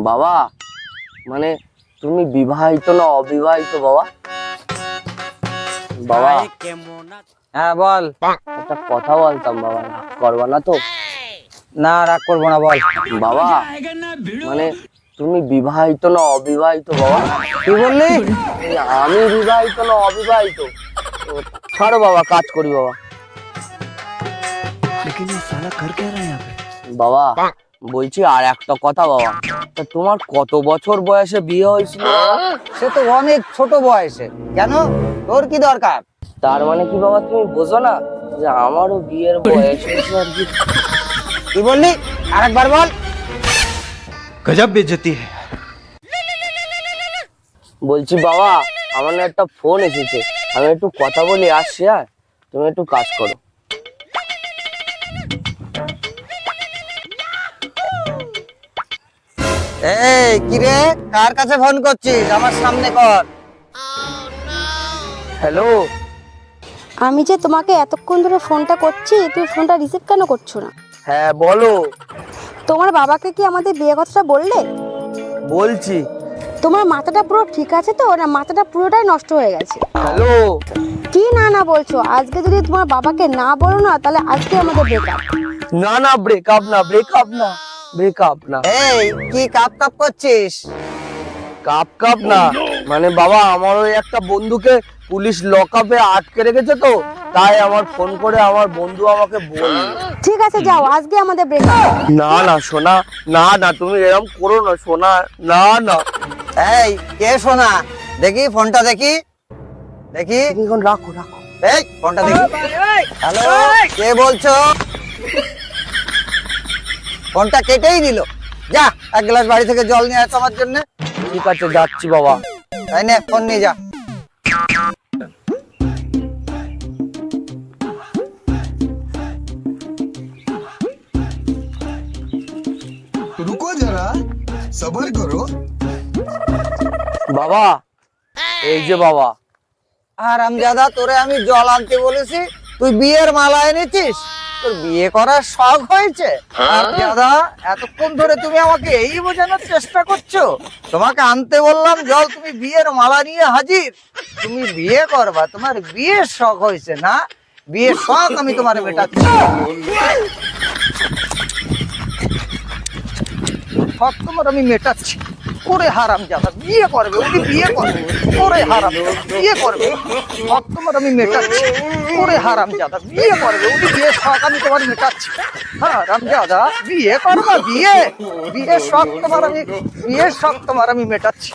বাবা মানে তুমি বিবাহিত না অবিবাহিত বাবা? বাবা হ্যাঁ বল। একটা কথা বলতাম বাবা, রাগ করবা না তো? না রাগ করবো না, বল। বাবা মানে তুমি বিবাহিত না অবিবাহিত বাবা? কি বললি? আমি বিবাহিত না অবিবাহিত? ছাড়ো বাবা, কাজ করি বাবা। বাবা বলছি আর একটা কথা বাবা, তা তোমার কত বছর বয়সে বিয়ে হয়েছিল বাবা? সে তো অনেক ছোট বয়সে। কেন, তোর কি দরকার? তার মানে কি বাবা তুমি বোঝো না যে আমারও বিয়ের বয়স হয়েছে আর কি? কি বললি, আরেকবার বল। गजब बेइज्जती है। বলছি বাবা আমার না একটা ফোন এসেছে, আমি একটু কথা বলি আসছি, হ্যাঁ তুমি একটু কাজ করো। এই কি রে, কার কাছে ফোন করছিস? আমার সামনে কর। হ্যালো, আমি যে তোমাকে এতক্ষণ ধরে ফোনটা করছি, তুমি ফোনটা রিসিভ কেন করছো না? হ্যাঁ বলো। তোমার বাবাকে কি আমাদের বিয়ে কথাটা বললে? বলছি। তোমার মাথাটা পুরো ঠিক আছে তো, না মাথাটা পুরোটাই নষ্ট হয়ে গেছে? হ্যালো। কি না না বলছো? আজকে যদি তোমার বাবাকে না বলো না, তাহলে আজকে আমাদের ব্রেকআপ। না না ব্রেকআপ না, ব্রেকআপ না, ব্রেকআপ না। এই কি কাপ কাপ করছিস? কাপ কাপ না, মানে বাবা আমার ওই একটা বন্ধুকে পুলিশ লকআপে আটকে রেখেছে, তো তাই আমার ফোন করে আমার বন্ধু আমাকে বলল। ঠিক আছে যাও, আজকে আমাদের ব্রেকআপ। না না সোনা, না না তুমি এরকম করো না সোনা, না না। এই কে শোনা? দেখি ফোনটা, দেখি দেখি। তুমি এখন রাখো রাখো। এই ফোনটা দেখি। হ্যালো, কে বলছো? ফোনটা কেটেই দিল। যা এক গ্লাস বাড়ি থেকে জল নিয়ে আয় আমার জন্য। ঠিক আছে যাচ্ছি বাবা। তাই না, ফোন নিয়ে যা। रुको जरा सबर करो। বাবা এই যে বাবা। আর আমজাদা, তোরে আমি জল আনতে বলেছি, তুই বিয়ের মালা এনেছিস? তোর বিয়ে করার শখ হয়েছে? আমজাদা, এতক্ষণ ধরে তুমি আমাকে এই বোঝানোর চেষ্টা করছো? তোমাকে আনতে বললাম জল, তুমি বিয়ের মালা নিয়ে হাজির। তুমি বিয়ে করবা, তোমার বিয়ের শখ হয়েছে না? বিয়ের শখ আমি তোমার মেটাচ্ছি। শখ তোমার আমি মেটাচ্ছি। ওরে হারামজাদা, বিয়ে করবে, উনি বিয়ে করবে। ওরে হারামজাদা, বিয়ে করবে, শখ তোমার আমি মেটাচ্ছি। ওরে হারামজাদা, বিয়ে করবে, উনি বিয়ের শখ আমি তোমার মেটাচ্ছি। হারামজাদা, বিয়ে করবা, বিয়ে বিয়ের শখ তোমার আমি, বিয়ের শখ তোমার আমি মেটাচ্ছি।